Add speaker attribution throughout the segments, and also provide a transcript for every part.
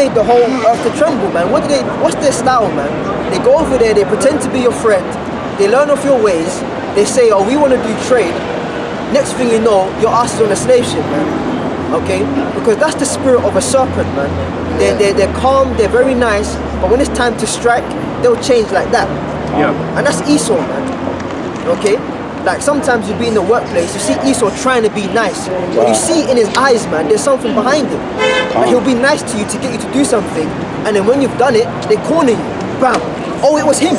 Speaker 1: made the whole earth to tremble, man. What's their style, man? They go over there, they pretend to be your friend, they learn of your ways, they say, oh, we want to do trade. Next thing you know, your ass is on a slave ship, man. Okay? Because that's the spirit of a serpent, man. They're calm, they're very nice, but when it's time to strike, they'll change like that.
Speaker 2: Yeah.
Speaker 1: And that's Esau, man. Okay? Like sometimes you'll be in the workplace, you see Esau trying to be nice, but you see in his eyes, man, there's something behind him. Like he'll be nice to you to get you to do something, and then when you've done it, they corner you. Bam! Oh, it was him.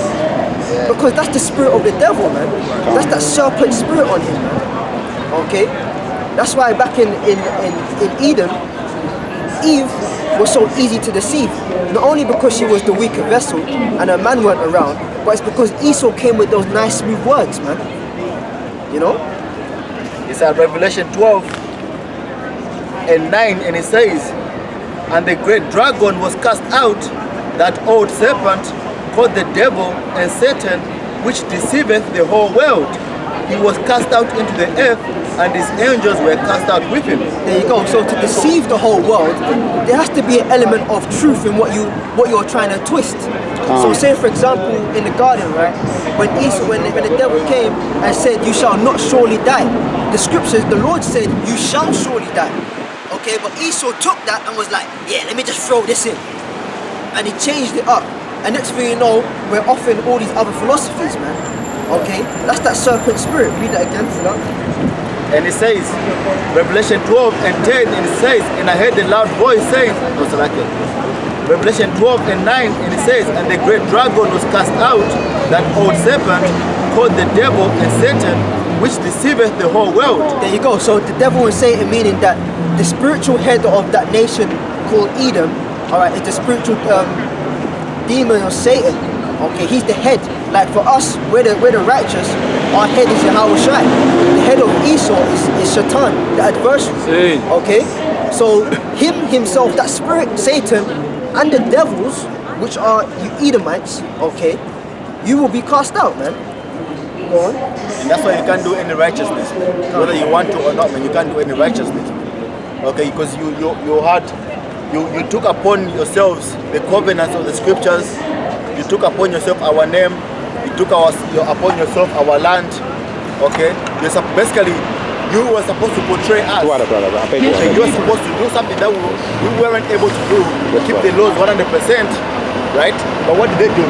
Speaker 1: Because that's the spirit of the devil, man. That's that serpent spirit on him, man. Okay? That's why back in Eden, Eve was so easy to deceive. Not only because she was the weaker vessel and her man weren't around, but it's because Esau came with those nice smooth words, man. You know?
Speaker 3: It's at Revelation 12 and 9, and it says, and the great dragon was cast out, that old serpent called the devil and Satan, which deceiveth the whole world. He was cast out into the earth, and his angels were cast out with him.
Speaker 1: There you go. So to deceive the whole world, there has to be an element of truth in what you're trying to twist. So say for example in the garden, right? When the devil came and said, you shall not surely die. The scriptures, the Lord said, you shall surely die. Okay, but Esau took that and was like, yeah, let me just throw this in. And he changed it up. And next thing you know, we're offering all these other philosophies, man. Okay, that's that serpent spirit. Read that again, Salah.
Speaker 3: And it says, Revelation 12 and 10, and it says, and I heard a loud voice saying, no, Revelation 12 and 9, and it says, and the great dragon was cast out, that old serpent, called the devil and Satan, which deceiveth the whole world.
Speaker 1: There you go. So the devil and Satan, meaning that the spiritual head of that nation called Edom, all right, is the spiritual demon or Satan. Okay, he's the head. Like for us, we're the righteous. Our head is Yahweh Shai. The head of Esau is Shaitan, the adversary. Okay, so himself, that spirit, Satan, and the devils, which are you Edomites, okay, you will be cast out, man. Go on.
Speaker 3: And that's why you can't do any righteousness, whether you want to or not, man. You can't do any righteousness. Okay, because you took upon yourselves the covenants of the scriptures. You took upon yourself our name. You took upon yourself our land. Okay, basically you were supposed to portray us. Okay, you were supposed to do something that we weren't able to do. Keep the laws 100%, right? But what did they do?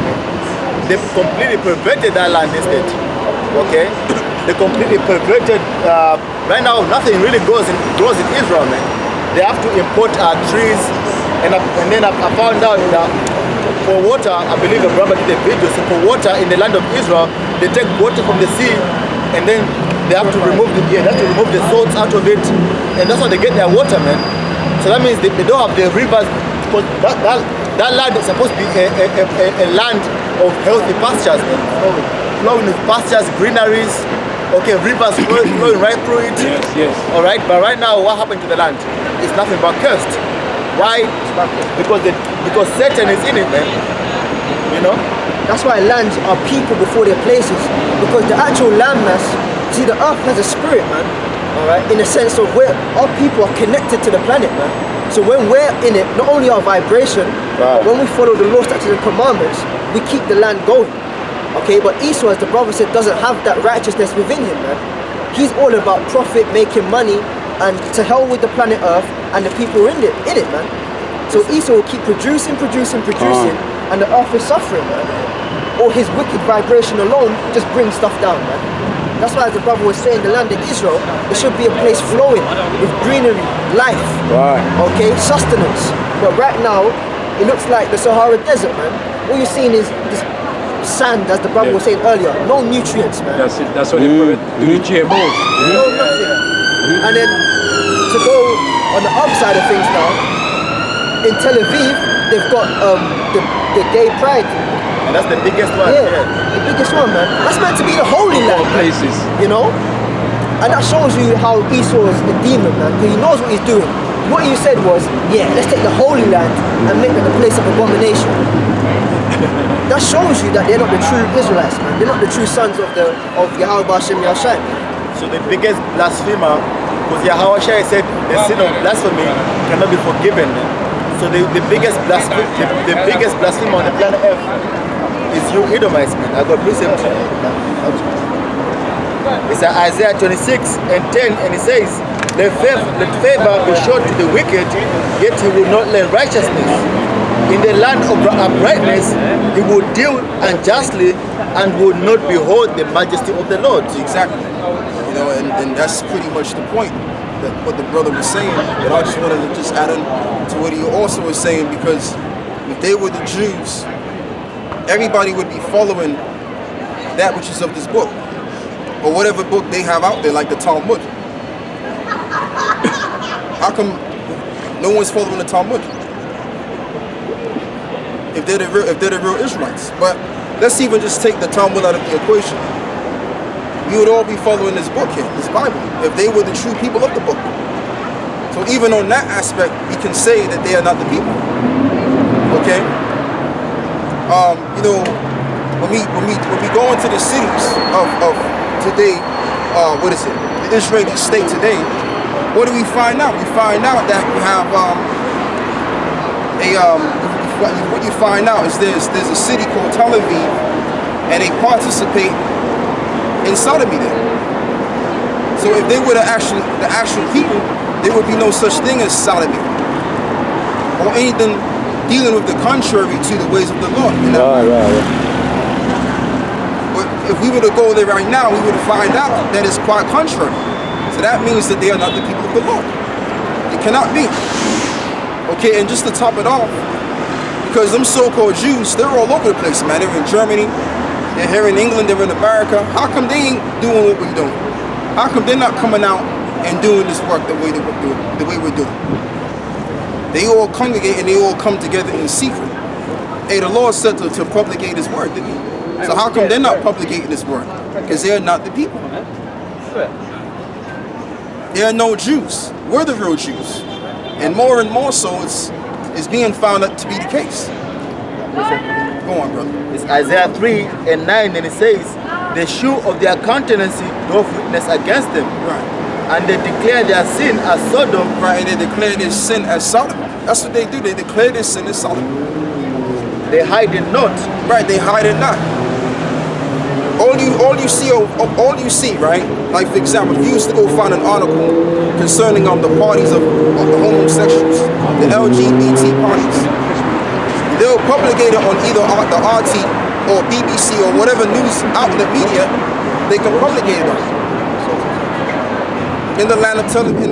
Speaker 3: They completely perverted that land instead. Okay, they completely perverted. Right now, nothing really grows in Israel, man. They have to import trees, and then I found out that for water, I believe a brother did a video. So for water in the land of Israel, they take water from the sea, and then they have to remove the salts out of it, and that's how they get their water, man. So that means they don't have the rivers, because that land is supposed to be a land of healthy pastures, man. Flowing with pastures, greeneries, okay, rivers flowing right through it.
Speaker 2: Yes.
Speaker 3: All right, but right now, what happened to the land? It's nothing but cursed. Why? Because Satan is in it, man. You know?
Speaker 1: That's why lands are people before they're places. Because the actual landmass, see, the earth has a spirit, man. Alright? In the sense of where our people are connected to the planet, man. So when we're in it, not only our vibration, but when we follow the law, statutes, and commandments, we keep the land going. Okay, but Esau, as the brother said, doesn't have that righteousness within him, man. He's all about profit, making money, and to hell with the planet Earth and the people in it, man. So Esau will keep producing, and the earth is suffering, man. Or his wicked vibration alone just brings stuff down, man. That's why, as the brother was saying, the land of Israel, it should be a place flowing with greenery, life, okay, sustenance. But right now, it looks like the Sahara Desert, man. All you're seeing is this sand, as the brother was saying earlier, no nutrients, man.
Speaker 2: That's it. That's what they put it. Do the GMOs.
Speaker 1: No nothing. And then to go on the other side of things now, in Tel Aviv, they've got the gay pride.
Speaker 3: And that's the biggest one.
Speaker 1: Yeah, the biggest one, man. That's meant to be the holy land.
Speaker 2: Places.
Speaker 1: You know? And that shows you how Esau is a demon, man, because he knows what he's doing. What you said was, yeah, let's take the holy land and make it a place of abomination. That shows you that they're not the true Israelites, man. They're not the true sons of Yahweh Hashem Yahshai.
Speaker 3: So the biggest blasphemer, because Yahweh Shai said the sin of blasphemy cannot be forgiven. So the biggest blasphemer on the planet Earth is you Edomites, man. I got precept. It's Isaiah 26 and 10, and it says, let favor be shown to the wicked, yet he will not let righteousness. In the land of uprightness, he will deal unjustly and will not behold the majesty of the Lord.
Speaker 4: Exactly. You know, and that's pretty much the point that what the brother was saying. But I just wanted to just add on to what he also was saying, because if they were the Jews, everybody would be following that which is of this book, or whatever book they have out there, like the Talmud. How come no one's following the Talmud? If they're the real Israelites. But let's even just take the Talmud out of the equation. We would all be following this book here, this Bible, if they were the true people of the book. So even on that aspect, we can say that they are not the people. Okay? You know, when we go into the cities of today, what is it? The Israeli state today. What do we find out? We find out that we have what you find out is there's a city called Tel Aviv, and they participate in sodomy there. So if they were the actual people, there would be no such thing as sodomy or anything dealing with the contrary to the ways of the Lord. You know? Right. But if we were to go there right now, we would find out that it's quite contrary. So that means that they are not the people of the Lord. It cannot be. Okay, and just to top it off, because them so-called Jews, they're all over the place, man. They're in Germany, they're here in England, they're in America. How come they ain't doing what we're doing? How come they're not coming out and doing this work the way that we're doing, the way we're doing? They all congregate and they all come together in secret. Hey, the Lord said to publicate His word, didn't He? So how come they're not publicating His word? Because they're not the people. There are no Jews. We're the real Jews. And more so, it's being found out to be the case. Go on, brother.
Speaker 3: It's Isaiah 3 and 9, and it says, the shew of their countenance doth witness against them.
Speaker 4: Right.
Speaker 3: And they declare their sin as Sodom.
Speaker 4: Right, and they declare their sin as Sodom. That's what they do. They declare their sin as Sodom.
Speaker 3: They hide it not.
Speaker 4: Right, they hide it not. All you see, right? Like for example, if you used to go find an article concerning the parties of the homosexuals, the LGBT parties, they'll publicate it on either the RT or BBC or whatever news outlet media they can publicate it on. In the land of Tel Aviv.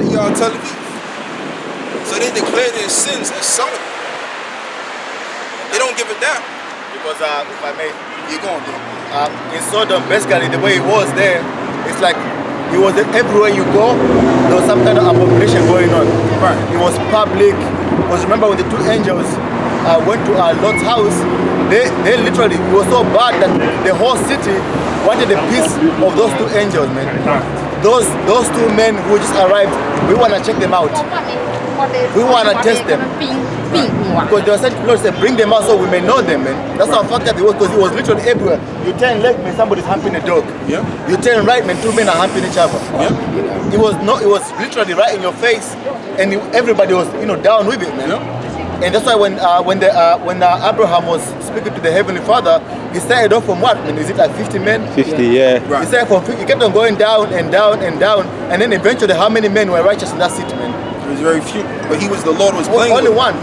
Speaker 4: So they declare their sins as Sodom. They don't give a damn.
Speaker 3: Because if I may,
Speaker 4: You're going, bro.
Speaker 3: In Sodom, basically the way it was there, it's like it was everywhere you go, there was some kind of abomination going on.
Speaker 4: Right.
Speaker 3: It was public. Because remember when the two angels went to Lot's house, they literally, it was so bad that the whole city wanted a piece of those two angels, man. Those two men who just arrived, we want to check them out. We want to test them. Because they were saying, Lord said, bring them out so we may know them, man. That's how fucked up it was, because it was literally everywhere. You turn left, man, somebody's humping a dog.
Speaker 4: Yeah.
Speaker 3: You turn right, man, two men are humping each other.
Speaker 4: Yeah.
Speaker 3: It was literally right in your face, and everybody was, down with it, man.
Speaker 4: Yeah.
Speaker 3: And that's why when Abraham was speaking to the Heavenly Father, he started off from what? I mean, is it like 50 men?
Speaker 5: 50, yeah.
Speaker 4: Right.
Speaker 3: He started from 50, he kept on going down and down and down, and then eventually, how many men were righteous in that city, man?
Speaker 4: It was very few, but the Lord was playing
Speaker 3: Only
Speaker 4: with
Speaker 3: one.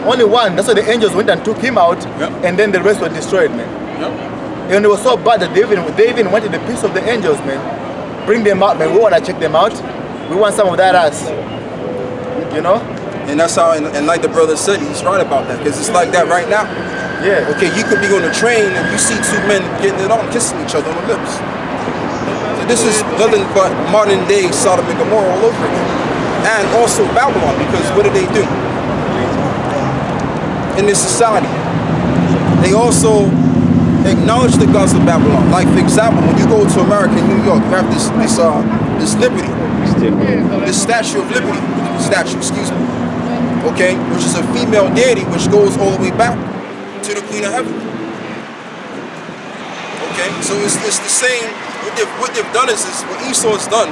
Speaker 3: Only one. That's why the angels went and took him out, and then the rest were destroyed, man.
Speaker 4: Yep.
Speaker 3: And it was so bad that they even wanted a piece of the angels, man. Bring them out, man. We want to check them out. We want some of that ass.
Speaker 4: And that's how, and like the brother said, he's right about that, because it's like that right now.
Speaker 3: Yeah.
Speaker 4: Okay, you could be on a train and you see two men getting it on, kissing each other on the lips. So this is nothing but modern day Sodom and Gomorrah all over again. And also Babylon, because what do? In this society, they also acknowledge the gods of Babylon. Like for example, when you go to America, New York, you have this Liberty, this Statue of Liberty, okay, which is a female deity which goes all the way back to the Queen of Heaven. Okay, so it's the same. What they've done is what Esau has done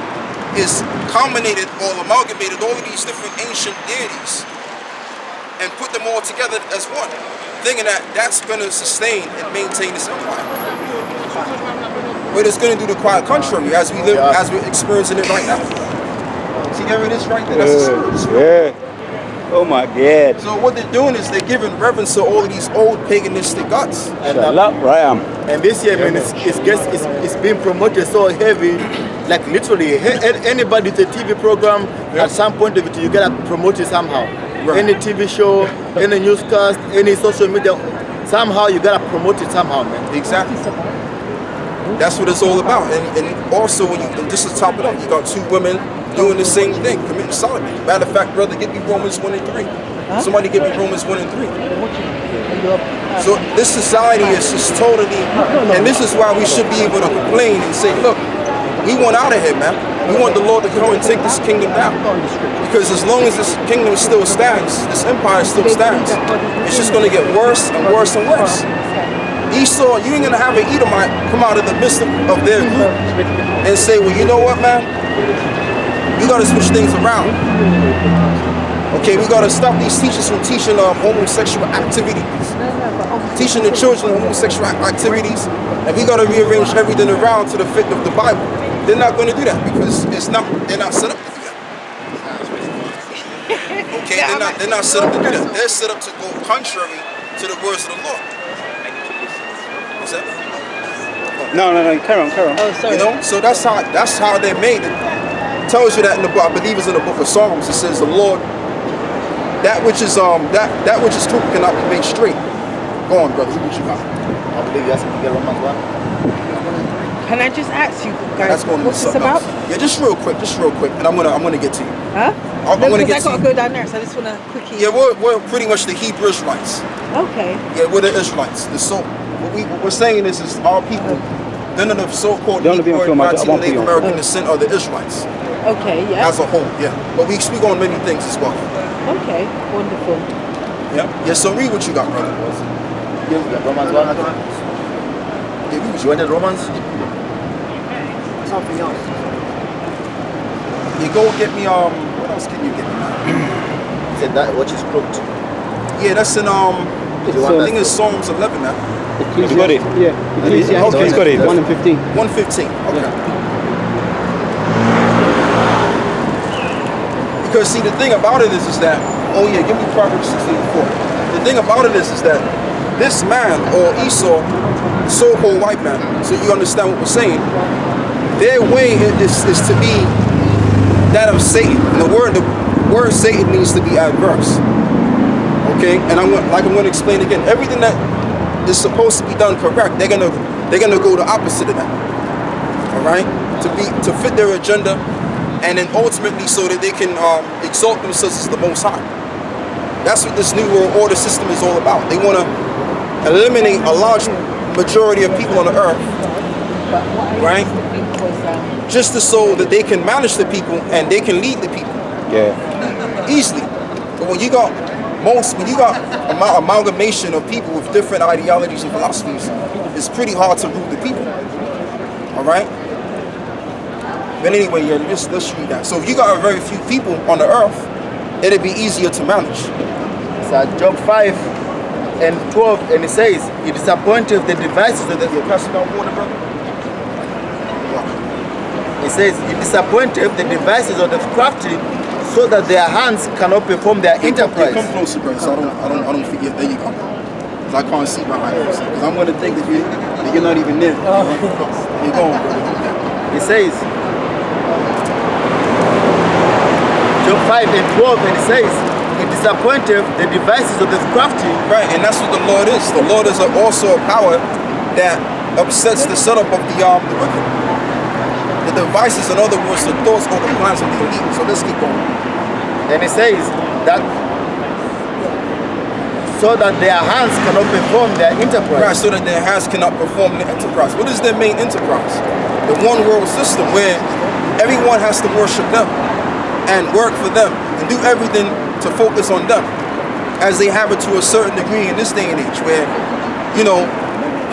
Speaker 4: is culminated or amalgamated all of these different ancient deities and put them all together as one, thinking that that's going to sustain and maintain this empire. But it's going to do the quite contrary as we live, as we're experiencing it right now. See, there it is right there. That's the spirit.
Speaker 5: Oh my God.
Speaker 4: So what they're doing is they're giving reverence to all of these old paganistic gods.
Speaker 3: And, and this year, man, it's being promoted so heavy, like literally anybody with a TV program, at some point of it, you gotta promote it somehow.
Speaker 4: Right.
Speaker 3: Any TV show, any newscast, any social media, somehow you gotta promote it somehow, man.
Speaker 4: Exactly. That's what it's all about. And also, when you, and just to top it up, you got two women doing the same thing, committing sodomy. Matter of fact, brother, give me Romans 1 and 3. Somebody give me Romans 1 and 3. So this society is just totally, and this is why we should be able to complain and say, look, we want out of here, man. We want the Lord to come and take this kingdom down. Because as long as this kingdom still stands, this empire still stands, it's just going to get worse and worse and worse. Esau, you ain't going to have an Edomite come out of the midst of their group and say, well, you know what, man? We got to switch things around. Okay, we got to stop these teachers from teaching homosexual activities, teaching the children homosexual activities, and we got to rearrange everything around to the fit of the Bible. They're not going to do that because they're not set up to do that. Okay, they're not set up to do that. They're set up to go contrary to the words of the Lord. What's that?
Speaker 5: No, carry on.
Speaker 6: Oh, sorry.
Speaker 4: You know, so that's how they're made. It tells you that in the book. I believe it's in the book of Psalms. It says the Lord, that which is crooked cannot be made straight. Go on, brother. What you got?
Speaker 3: I believe you have to get Romans 1.
Speaker 6: Can I just ask you guys,
Speaker 4: That's going to
Speaker 6: what's this about?
Speaker 4: Yeah, just real quick, and I'm gonna get to you.
Speaker 6: Huh?
Speaker 4: I'm
Speaker 6: No,
Speaker 4: gonna
Speaker 6: because
Speaker 4: get
Speaker 6: I
Speaker 4: to
Speaker 6: got to
Speaker 4: you.
Speaker 6: go down there, so I just want to quickly...
Speaker 4: Yeah, we're pretty much the Hebrew Israelites.
Speaker 6: Okay.
Speaker 4: Yeah, we're the Israelites. What we're saying is our people, none of the so-called
Speaker 5: Don't be on
Speaker 4: Negro
Speaker 5: film,
Speaker 4: and
Speaker 5: I won't be
Speaker 4: Native
Speaker 5: on.
Speaker 4: American descent are the Israelites
Speaker 6: Okay, yeah.
Speaker 4: as a whole. Yeah, but we speak on many things as well.
Speaker 6: Okay, wonderful.
Speaker 4: Yeah. Yeah. So read what you got, brother.
Speaker 3: Romans 1.
Speaker 4: Yeah, read what
Speaker 3: You wanted Romans?
Speaker 1: Something else.
Speaker 4: You go get me what else can you get me?
Speaker 3: He said that which is crooked.
Speaker 4: Yeah, that's in I think it's Psalms 11 now.
Speaker 5: Have you got it?
Speaker 1: Yeah.
Speaker 5: Okay, he's got it.
Speaker 1: 1 and 15.
Speaker 4: 115. Okay. Because see, the thing about it is that give me Proverbs 16:4. The thing about it is that this man or Esau, so-called white man, so you understand what we're saying, their way is to be that of Satan. And the word Satan means to be adverse. Okay, and I'm going to explain again. Everything that is supposed to be done correct, they're gonna go the opposite of that. All right, to fit their agenda, and then ultimately so that they can exalt themselves as the Most High. That's what this new world order system is all about. They want to eliminate a large majority of people on the earth, right? Just so that they can manage the people and they can lead the people.
Speaker 5: Yeah.
Speaker 4: Easily. But when you got amalgamation of people with different ideologies and philosophies, it's pretty hard to rule the people. All right. But anyway, yeah, let's read that. So if you got a very few people on the earth, it'd be easier to manage.
Speaker 3: So Job 5 and 12, and it says, "You disappointed the devices of the." You're passing out water, brother. It says, "You disappointed the devices of the crafty, so that their hands cannot perform their enterprise."
Speaker 4: Come closer, brother, so I don't forget. There you go. Because I can't see behind you. Because I'm going to think that you're not even there. You're going, brother.
Speaker 3: It says, Job 5 and 12, and it says, "He disappointed the devices of the crafty."
Speaker 4: Right, and that's what the Lord is. The Lord is also a power that upsets the setup of the wicked. The devices, in other words, the thoughts or the plans of the elite. So let's keep going.
Speaker 3: And it says that so that their hands cannot perform their enterprise.
Speaker 4: Right, so that their hands cannot perform the enterprise. What is their main enterprise? The one world system where everyone has to worship them and work for them and do everything to focus on them, as they have it to a certain degree in this day and age, where, you know,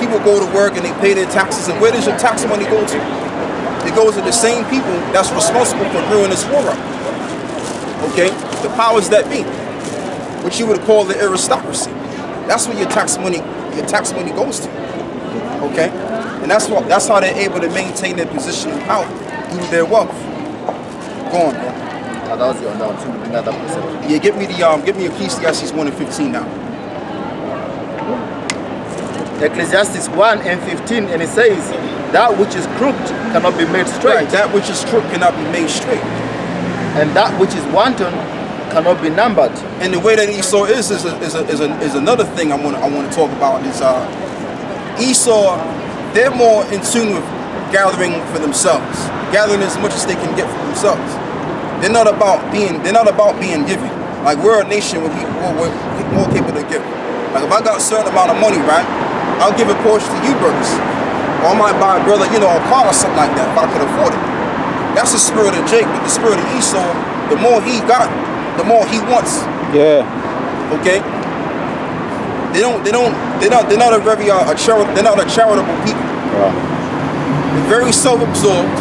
Speaker 4: people go to work and they pay their taxes, and where does your tax money go to? It goes to the same people that's responsible for brewing this war up. Okay? The powers that be. what you would call the aristocracy. That's where your tax money goes to. Okay, and that's how they're able to maintain their position and power through their wealth. Go on, bro.
Speaker 3: That was your down too. Bring that up a second.
Speaker 4: Yeah, give me Ecclesiastes 1:15 now.
Speaker 3: Ecclesiastes 1:15, and it says, that which is crooked cannot be made straight.
Speaker 4: Right, that which is crooked cannot be made straight.
Speaker 3: And that which is wanton cannot be numbered.
Speaker 4: And the way that Esau is another thing I want to talk about. Is Esau, they're more in tune with gathering for themselves, gathering as much as they can get for themselves. They're not about being given. Like, we're a nation where we're more capable to give. Like, if I got a certain amount of money, right, I'll give a portion to you brothers. Or I might buy a brother, a car or something like that if I could afford it. That's the spirit of Jake. But the spirit of Esau, the more he got, the more he wants.
Speaker 5: Yeah.
Speaker 4: Okay. They're not a very they're not a charitable people.
Speaker 5: Right.
Speaker 4: They're very self-absorbed.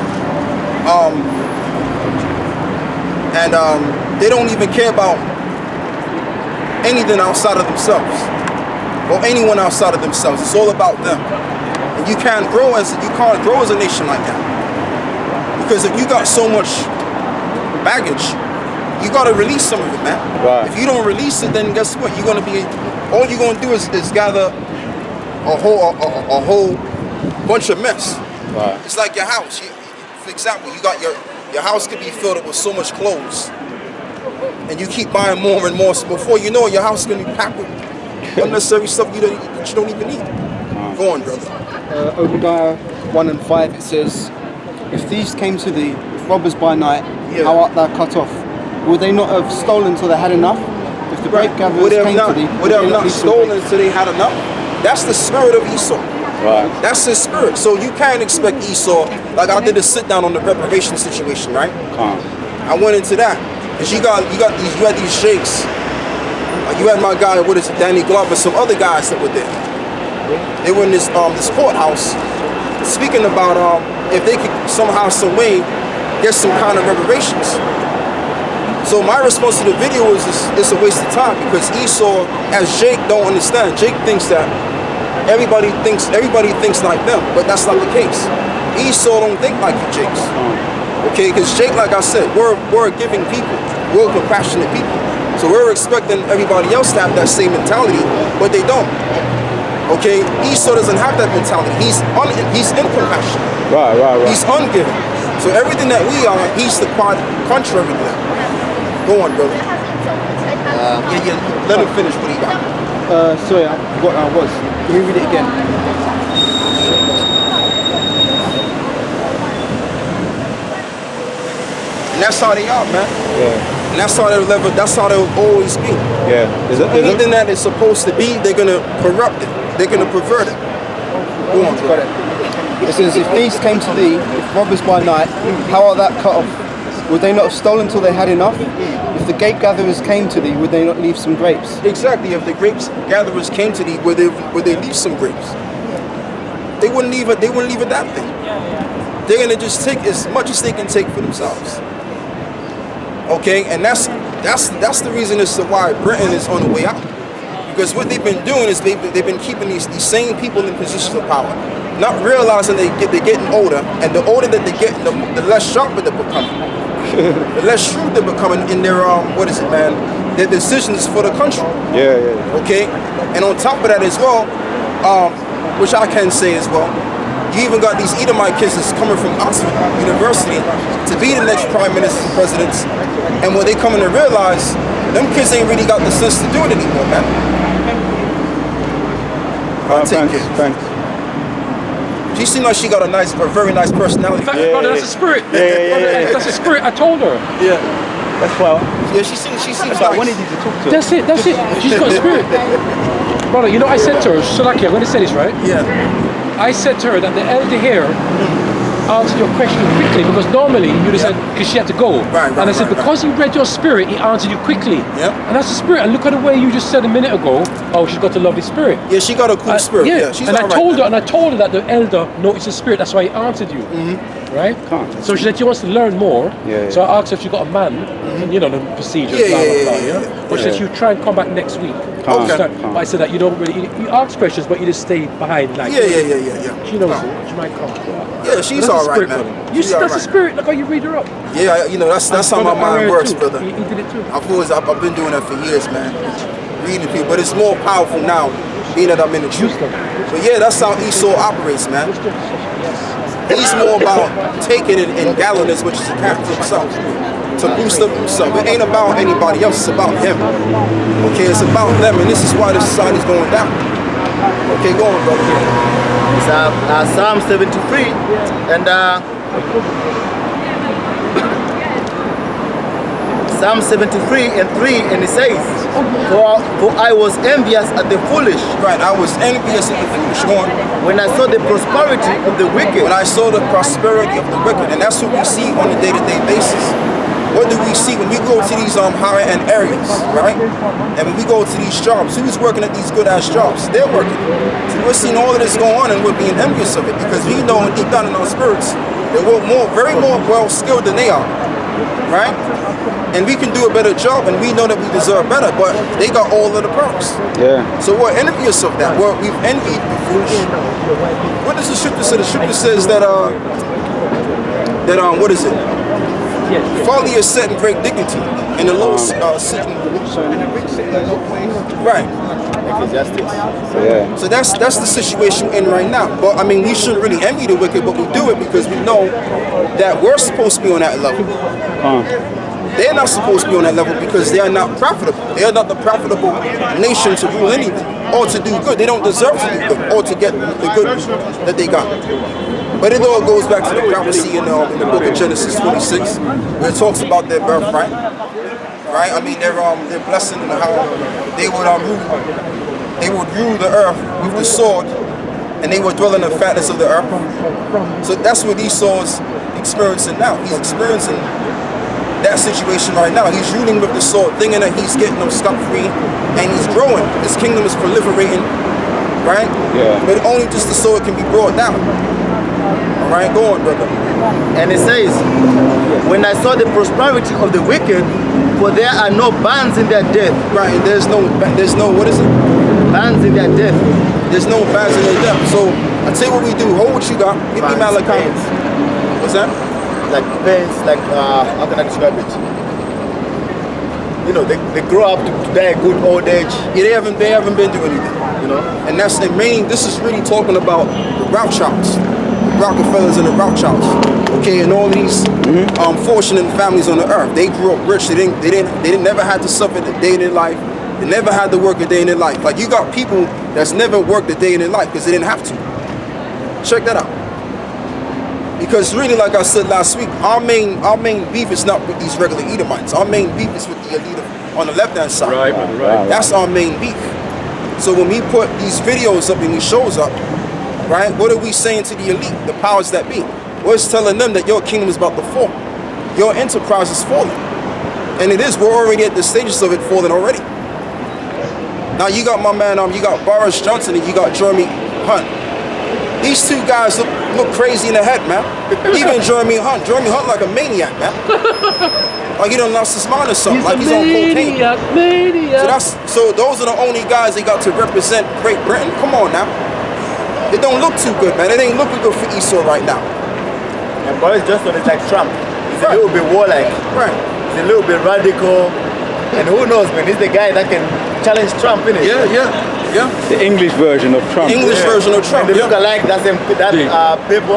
Speaker 4: And they don't even care about anything outside of themselves or anyone outside of themselves. It's all about them. And you can't grow as a nation like that. Because if you got so much baggage, you got to release some of it, man.
Speaker 5: Right.
Speaker 4: If you don't release it, then guess what? All you're gonna do is gather a whole bunch of mess.
Speaker 5: Right.
Speaker 4: It's like your house. For example, you got your house could be filled up with so much clothes, and you keep buying more and more. So before you know it, your house is gonna be packed with unnecessary stuff that you don't even need. Go on, brother.
Speaker 7: Obadiah 1:5, it says, if thieves came to thee, if robbers by night,
Speaker 4: Yeah.
Speaker 7: how art thou cut off? Would they not have stolen till they had enough? If the grape gatherers
Speaker 4: Would they
Speaker 7: came
Speaker 4: have
Speaker 7: to thee,
Speaker 4: would they have not
Speaker 7: leave some
Speaker 4: stolen
Speaker 7: grapes?
Speaker 4: until they had enough? That's the spirit of Esau.
Speaker 5: Right.
Speaker 4: That's his spirit. So you can't expect Esau, like I did a sit down on the reparation situation, right?
Speaker 5: Can't.
Speaker 4: I went into that. Cause you had these sheikhs. You had my guy, what is it, Danny Glover, some other guys that were there. They were in this courthouse speaking about if they could somehow, some way get some kind of reparations. So my response to the video is it's a waste of time, because Esau, as Jake, don't understand. Jake thinks that everybody thinks like them, but that's not the case. Esau don't think like you Jakes. Okay, because Jake, like I said, we're a giving people. We're compassionate people. So we're expecting everybody else to have that same mentality, but they don't. Okay, Esau doesn't have that mentality. He's incompassionate.
Speaker 5: Right.
Speaker 4: He's ungiving. So everything that we are, he's the contrary to that. Go on, brother. Let him finish what he got.
Speaker 7: Sorry, I forgot how it was. Can you read it again?
Speaker 4: And that's how they are, man.
Speaker 5: Yeah.
Speaker 4: And that's how they'll always be.
Speaker 5: Yeah.
Speaker 4: Anything that is supposed to be, they're gonna corrupt it. They're gonna pervert it. Go on,
Speaker 7: Got it. It says, if thieves came to thee, if robbers by night, how art thou cut off? Would they not have stolen till they had enough? If the grape gatherers came to thee, would they not leave some grapes?
Speaker 4: Exactly. If the grapes gatherers came to thee, would they leave some grapes? They wouldn't leave it. They wouldn't leave it that thing. They're gonna just take as much as they can take for themselves. Okay, and that's the reason as to why Britain is on the way out. Because what they've been doing is they've been keeping these same people in positions of power, not realizing they're getting older, and the older that they get, the less sharper they're becoming, the less shrewd they're becoming in their their decisions for the country.
Speaker 5: Yeah.
Speaker 4: Okay, and on top of that as well, which I can say as well, you even got these Edomite kids that's coming from Oxford University to be the next prime ministers and presidents, and when they coming to realize, them kids ain't really got the sense to do it anymore, man.
Speaker 5: Thanks.
Speaker 4: She seemed like she got a very nice personality.
Speaker 2: In fact, brother, that's a spirit.
Speaker 5: Yeah.
Speaker 2: That's a spirit. I told her.
Speaker 4: Yeah,
Speaker 5: That's well.
Speaker 4: yeah. She seems
Speaker 5: I
Speaker 4: nice.
Speaker 5: wanted you to talk to.
Speaker 2: That's it. She's got a spirit. Brother, I said to her, Shalaki, I'm going to say this, right?
Speaker 4: Yeah,
Speaker 2: I said to her that the elder here answered your question quickly, because normally you'd have said, because she had to go.
Speaker 4: Right,
Speaker 2: and I said,
Speaker 4: right,
Speaker 2: because he read your spirit, he answered you quickly.
Speaker 4: Yep.
Speaker 2: And that's the spirit. And look at the way you just said a minute ago, oh, she's got a lovely spirit.
Speaker 4: Yeah, she got a cool spirit. Yeah, she's
Speaker 2: and I
Speaker 4: all right,
Speaker 2: told her,
Speaker 4: man.
Speaker 2: and I told her that the elder noticed the spirit. That's why he answered you, right?
Speaker 5: Can't.
Speaker 2: So she said she wants to learn more.
Speaker 5: Yeah,
Speaker 2: So I asked her if she got a man, and you know the procedure. Blah, blah, blah, yeah. But she said she would try and come back next week.
Speaker 5: Can't.
Speaker 4: Okay.
Speaker 2: But I said that you don't really. You ask questions, but you just stay behind. Like
Speaker 4: Yeah.
Speaker 2: She knows it. She might come.
Speaker 4: Yeah, she's
Speaker 2: That's
Speaker 4: all
Speaker 2: the
Speaker 4: right,
Speaker 2: spirit,
Speaker 4: man.
Speaker 2: brother. You
Speaker 4: She's
Speaker 2: see,
Speaker 4: all
Speaker 2: that's the
Speaker 4: right.
Speaker 2: spirit. Look how you read her up.
Speaker 4: Yeah, you know, that's how my mind works, brother.
Speaker 2: He did it too.
Speaker 4: I've been doing that for years, man. Reading people, but it's more powerful now, being that I'm in the truth. But yeah, that's how Esau operates, man. He's more about taking it and gathering as much as he can for himself, to boost up himself. It ain't about anybody else, it's about him. Okay, it's about them, and this is why the society's going down. Okay, go on, brother.
Speaker 3: It's Psalm 73, and Psalm 73 and 3, and it says, for I was envious at the foolish.
Speaker 4: Right, I was envious of the foolish. Go on.
Speaker 3: When I saw the prosperity of the wicked.
Speaker 4: When I saw the prosperity of the wicked, and that's what we see on a day-to-day basis. What do we see when we go to these higher-end areas, right? And when we go to these jobs, who's working at these good-ass jobs? They're working. So we're seeing all of this go on, and we're being envious of it, because we know deep down in our spirits that we're very more well-skilled than they are, right? And we can do a better job, and we know that we deserve better, but they got all of the perks.
Speaker 5: Yeah.
Speaker 4: So we're envious of that. We've envied the foolish. What does the scripture say? The scripture says that what is it? Folly is set in great dignity, and the low sitting. Right.
Speaker 5: Yeah.
Speaker 4: So that's the situation we're in right now. But I mean, we shouldn't really envy the wicked, but we do it because we know that we're supposed to be on that level. They're not supposed to be on that level because they are not profitable. They are not the profitable nation to rule anything or to do good. They don't deserve to do good or to get the good that they got. But it all goes back to the prophecy in the book of Genesis 26, where it talks about their birthright. Right? I mean, their blessing and how they would rule the earth with the sword, and they would dwell in the fatness of the earth. So that's what Esau's experiencing now. He's experiencing that situation right now. He's ruling with the sword, thinking that he's getting them scot-free, and he's growing. His kingdom is proliferating, right?
Speaker 5: Yeah.
Speaker 4: But only just the sword can be brought down. All right, go on, brother.
Speaker 3: And it says, when I saw the prosperity of the wicked, for there are no bands in their death.
Speaker 4: Right, and there's no, what is it?
Speaker 3: Bands in their death.
Speaker 4: There's no bands in their death. So I tell you what we do. Hold what you got. Give me Malachi.
Speaker 3: Bands.
Speaker 4: What's that?
Speaker 3: Like bands, like how can I describe it? You know, they grow up to die a good old age.
Speaker 4: Yeah, they haven't been doing anything. You know, and that's the main. This is really talking about the Rothschilds, the Rockefellers and the Rothschilds. Okay, and all these fortunate families on the earth. They grew up rich. They didn't never had to suffer a day in their life. They never had to work a day in their life. Like, you got people that's never worked a day in their life because they didn't have to. Check that out. Because really, like I said last week, our main beef is not with these regular Edomites. Our main beef is with the elite on the left-hand side.
Speaker 2: Right.
Speaker 4: That's our main beef. So when we put these videos up and these shows up, right, what are we saying to the elite, the powers that be? We're telling them that your kingdom is about to fall. Your enterprise is falling. And it is. We're already at the stages of it falling already. Now you got my man, you got Boris Johnson and you got Jeremy Hunt. These two guys look crazy in the head, man. Even Jeremy Hunt like a maniac, man. Like he done lost his mind or something. Like he's on cocaine.
Speaker 2: Maniac.
Speaker 4: So those are the only guys they got to represent Great Britain. Come on now. It don't look too good, man. It ain't looking good for Esau right now.
Speaker 3: And Boris Johnson is like Trump. He's a little bit warlike.
Speaker 4: Right.
Speaker 3: He's a little bit radical. And who knows, man? He's the guy that can challenge Trump, innit?
Speaker 4: Yeah.
Speaker 5: The English version of Trump.
Speaker 4: English version of Trump.
Speaker 3: And they look alike. That people,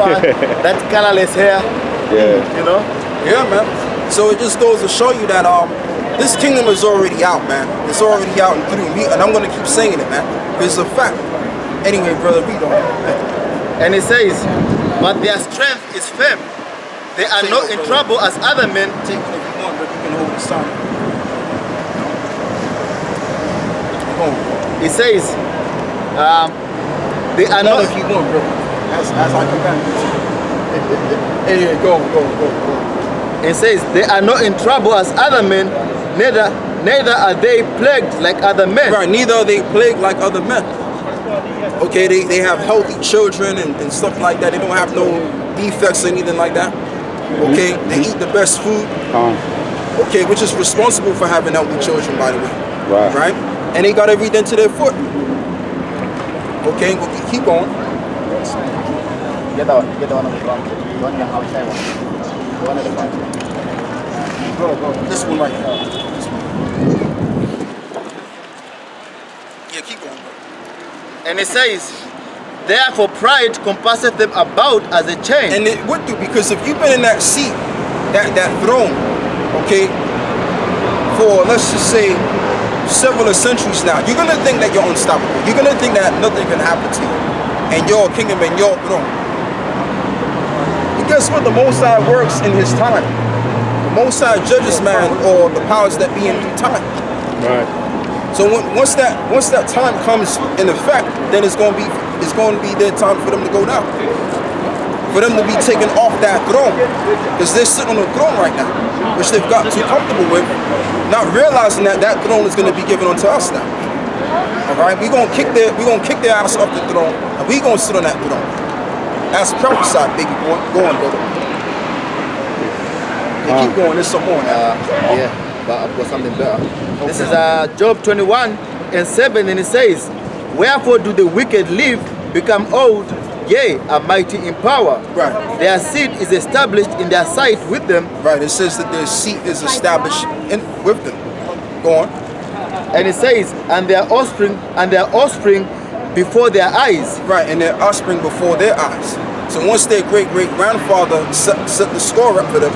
Speaker 3: that colorless hair.
Speaker 5: Yeah.
Speaker 3: You know.
Speaker 4: Yeah, man. So it just goes to show you that this kingdom is already out, man. It's already out and through me, and I'm gonna keep saying it, man. It's a fact. Anyway, brother, read on.
Speaker 3: And it says, but their strength is firm. They are not in trouble as other men.
Speaker 4: Take it if you want, but you can hold the sign.
Speaker 3: It says, they are not.
Speaker 4: If you want, bro. As I come back. Hey, go.
Speaker 3: It says, they are not in trouble as other men, neither are they plagued like other men.
Speaker 4: Right, neither are they plagued like other men. Okay, they have healthy children and stuff like that. They don't have no defects or anything like that. Okay, they eat the best food. Okay, which is responsible for having healthy children, by the way. Right? And they got everything to their foot. Okay, we'll keep going.
Speaker 3: Get the one on the front. The one outside one. The one at the back.
Speaker 4: Go. This one right here. Yeah, keep going, bro.
Speaker 3: And it says, therefore pride compasseth them about as a chain.
Speaker 4: And it would do, because if you've been in that seat, that throne, okay, for let's just say several centuries now, you're gonna think that you're unstoppable. You're gonna think that nothing can happen to you, and your kingdom and your throne. But guess what? The Most High works in His time. The Most High judges man or the powers that be in due time.
Speaker 2: Right.
Speaker 4: So once that time comes in effect, then it's going to be their time for them to go down, for them to be taken off that throne, because they're sitting on a throne right now, which they've got too comfortable with, not realizing that throne is going to be given unto us now. All right, we're gonna kick their ass off the throne, and we're gonna sit on that throne. That's prophesied, baby boy. Go on, brother. Hey, keep going. There's some more now.
Speaker 3: Yeah, but I've got something better. Okay. This is Job 21:7, and it says, wherefore do the wicked live, become old, yea, are mighty in power.
Speaker 4: Right.
Speaker 3: Their seed is established in their sight with them.
Speaker 4: Right. It says that their seat is established with them. Go on.
Speaker 3: And it says, and their offspring before their eyes.
Speaker 4: Right, and their offspring before their eyes. So once their great-great-grandfather set the score up for them,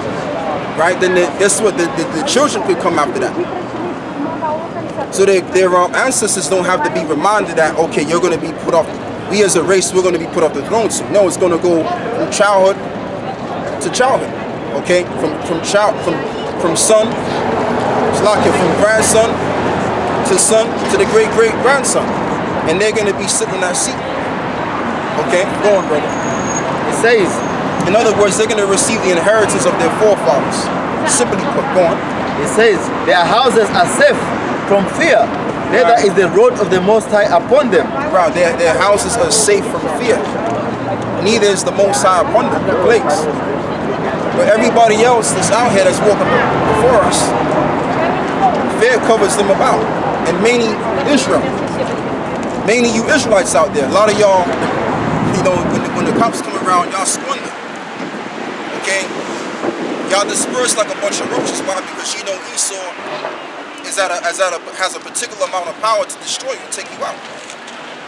Speaker 4: right, then guess what? The children could come after that. So their ancestors don't have to be reminded that, okay, you're going to be put off, we as a race, we're going to be put off the throne soon. No, it's going to go from childhood to childhood, okay? From son, it's like it, from grandson to son to the great-great-grandson. And they're going to be sitting in that seat. Okay, go on, brother.
Speaker 3: It says,
Speaker 4: in other words, they're going to receive the inheritance of their forefathers. Simply put, go on.
Speaker 3: It says, their houses are safe from fear, neither is the road of the Most High upon them.
Speaker 4: Right, their houses are safe from fear. Neither is the Most High upon them, the plagues. But everybody else that's out here that's walking before us, fear covers them about. And mainly Israel. Mainly you Israelites out there. A lot of y'all, you know, when the cops come around, y'all squander. Okay? Y'all disperse like a bunch of roaches. Why? Because you know Esau has a particular amount of power to destroy you, take you out.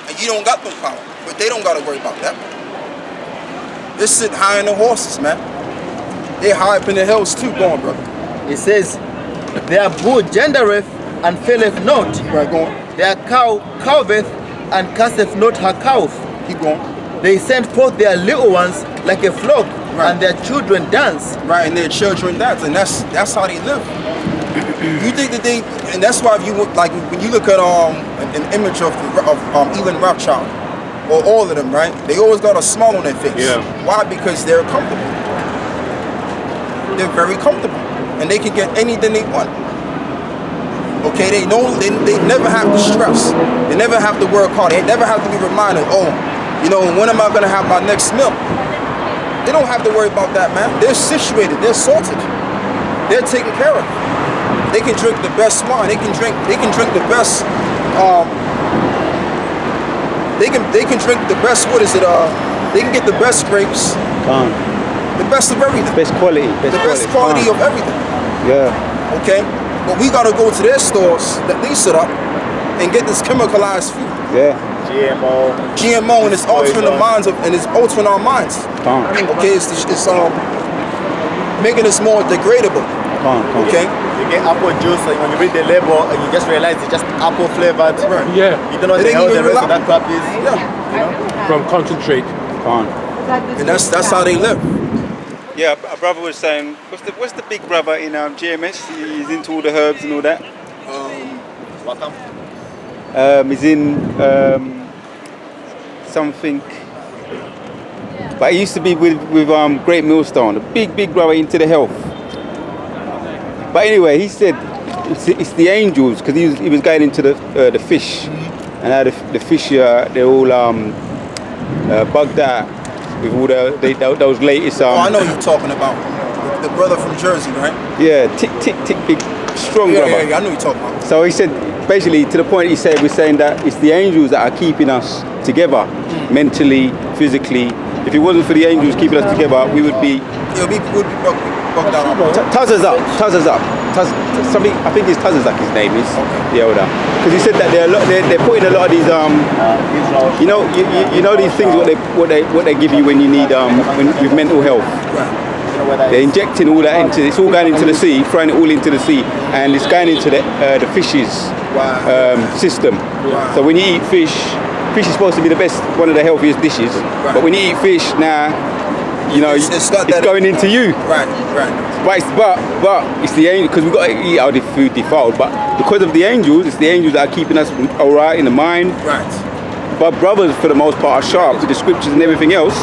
Speaker 4: And you don't got no power. But they don't got to worry about that. They sit high in the horses, man. They high up in the hills too. Go on, brother.
Speaker 3: It says, their bull gendereth and faileth not.
Speaker 4: Right, go on.
Speaker 3: Their cow calveth and casteth not her calf.
Speaker 4: Keep going.
Speaker 3: They send forth their little ones like a flock,
Speaker 4: right.
Speaker 3: And their children dance.
Speaker 4: Right, and their children dance, and that's how they live. You think that and that's why if you like when you look at an image of Elon Rothschild or all of them, right? They always got a smile on their face.
Speaker 2: Yeah.
Speaker 4: Why? Because they're comfortable. They're very comfortable, and they can get anything they want. Okay, they know they never have to stress. They never have to work hard. They never have to be reminded, oh, you know, when am I gonna have my next meal? They don't have to worry about that, man. They're situated, they're sorted. They're taken care of. They can drink the best wine, they can drink the best they can drink the best, what is it, they can get the best grapes. The best of everything.
Speaker 5: Best quality.
Speaker 4: Best quality of everything.
Speaker 5: Yeah.
Speaker 4: Okay? But we gotta go to their stores that they set up and get this chemicalized food.
Speaker 5: Yeah.
Speaker 4: GMO, and it's altering the minds it's altering our minds. Okay, it's making us more degradable. Okay?
Speaker 3: You get apple juice, and when you read the label, and you just realize it's just apple flavored.
Speaker 4: Right.
Speaker 2: Yeah.
Speaker 3: You don't know what the hell the rest of that crap is.
Speaker 4: Yeah.
Speaker 3: You know?
Speaker 2: From concentrate.
Speaker 4: And that's how they live.
Speaker 5: Yeah, a brother was saying, what's the big brother in GMS? He's into all the herbs and all that.
Speaker 3: Welcome.
Speaker 5: He's in something. But he used to be with Great Millstone, a big brother into the health. But anyway, he said it's the angels, because he was going into the fish, and how the fish they're all bugged out with all those latest.
Speaker 4: I know you're talking about the brother from Jersey, right?
Speaker 5: Yeah, tick, big, strong brother.
Speaker 4: Yeah, I know you're talking about.
Speaker 5: So he said, basically, to the point we're saying that it's the angels that are keeping us together, mentally, physically. If it wasn't for the angels keeping us together, we would be.
Speaker 4: We'd be bugged out.
Speaker 5: Tazazak. Something, I think it's Tazazak his name is, the elder. Because he said that they're putting a lot of these you know these things what they give you when you need with mental health. They're injecting all that into, it's all going into the sea, throwing it all into the sea, and it's going into the fishes system. So when you eat fish is supposed to be the best, one of the healthiest dishes. But when you eat fish now, you know, it's going into you.
Speaker 4: Right.
Speaker 5: But it's the angel, because we've got to eat our food defiled. But because of the angels, it's the angels that are keeping us all right in the mind.
Speaker 4: Right.
Speaker 5: But brothers, for the most part, are sharp with the scriptures and everything else,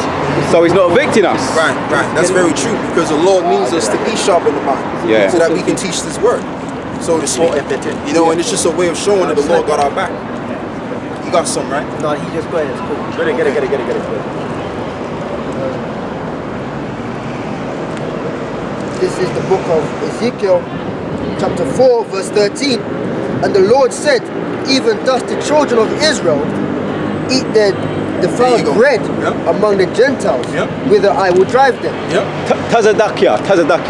Speaker 5: so he's not affecting us.
Speaker 4: Right. That's very true, because the Lord needs us to be sharp in the mind, so that we can teach this word, so to speak. You know, and it's just a way of showing that the Lord got our back. You got some, right?
Speaker 1: No, he just got it. It's cool. Get it. This is the book of Ezekiel, chapter 4, verse 13. And the Lord said, even thus the children of Israel eat their defiled bread among the Gentiles, whither I will drive them.
Speaker 5: Tazadakia,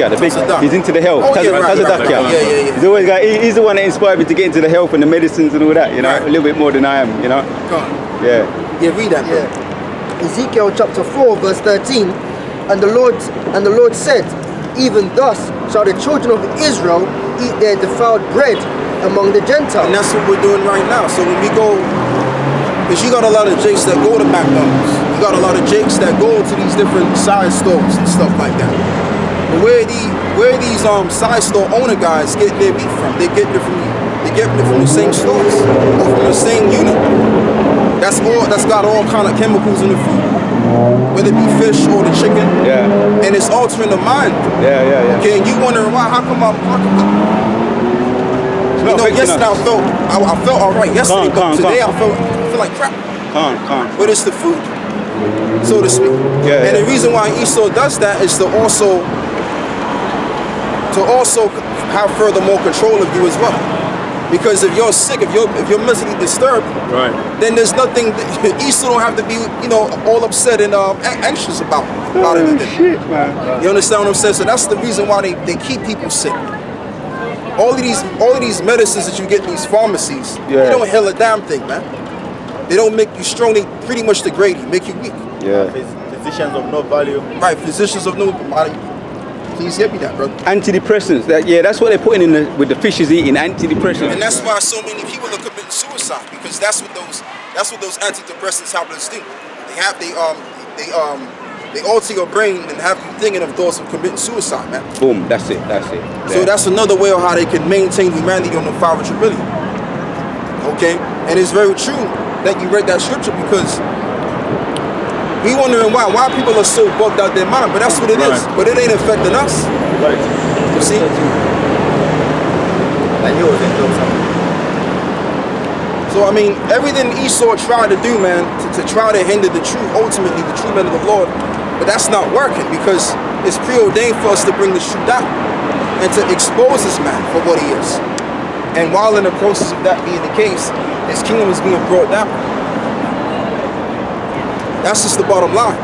Speaker 5: the big, he's into the health.
Speaker 4: Yeah.
Speaker 5: He's always he's the one that inspired me to get into the health and the medicines and all that, you know, a little bit more than I am, you know. Yeah,
Speaker 4: read that.
Speaker 1: Ezekiel chapter 4, verse 13. And the Lord said, even thus shall the children of Israel eat their defiled bread among the Gentiles.
Speaker 4: And that's what we're doing right now. So when we go, because you got a lot of jakes that go to McDonald's, you got a lot of jakes that go to these different side stores and stuff like that. But where these side store owner guys get their meat from? They get it from the same stores or from the same unit. That's got all kind of chemicals in the food, whether it be fish or the chicken. And it's altering the mind. Okay, and you wondering why? How come you know, yesterday I felt all right yesterday, but today I feel like crap. But it's the food, so to speak. And the reason why Esau does that is to also have further more control of you as well. Because if you're sick, if you're mentally disturbed, then there's nothing Esau don't have to be, you know, all upset and anxious about anything.
Speaker 5: Shit, man.
Speaker 4: You understand what I'm saying? So that's the reason why they keep people sick. All of these medicines that you get in these pharmacies, they don't heal a damn thing, man. They don't make you strong. They pretty much degrade you, make you weak.
Speaker 3: Physicians of no value.
Speaker 4: Right, physicians of no value. Please get me that, brother.
Speaker 5: Antidepressants. That's what they're putting in with the fishes eating, antidepressants.
Speaker 4: And that's why so many people are committing suicide, because that's what those antidepressants help us do. They alter your brain and have you thinking of thoughts of committing suicide, man.
Speaker 5: Boom, that's it.
Speaker 4: So that's another way of how they can maintain humanity on the 500 billion. Okay? And it's very true that you read that scripture, because we wondering why people are so bugged out their mind, but that's what it is. But it ain't affecting us. You see? So I mean, everything Esau tried to do, man, to try to hinder the truth, ultimately the true men of the Lord, but that's not working, because it's preordained for us to bring the truth out and to expose this man for what he is. And while in the process of that being the case, his kingdom is being brought down. That's just the bottom line.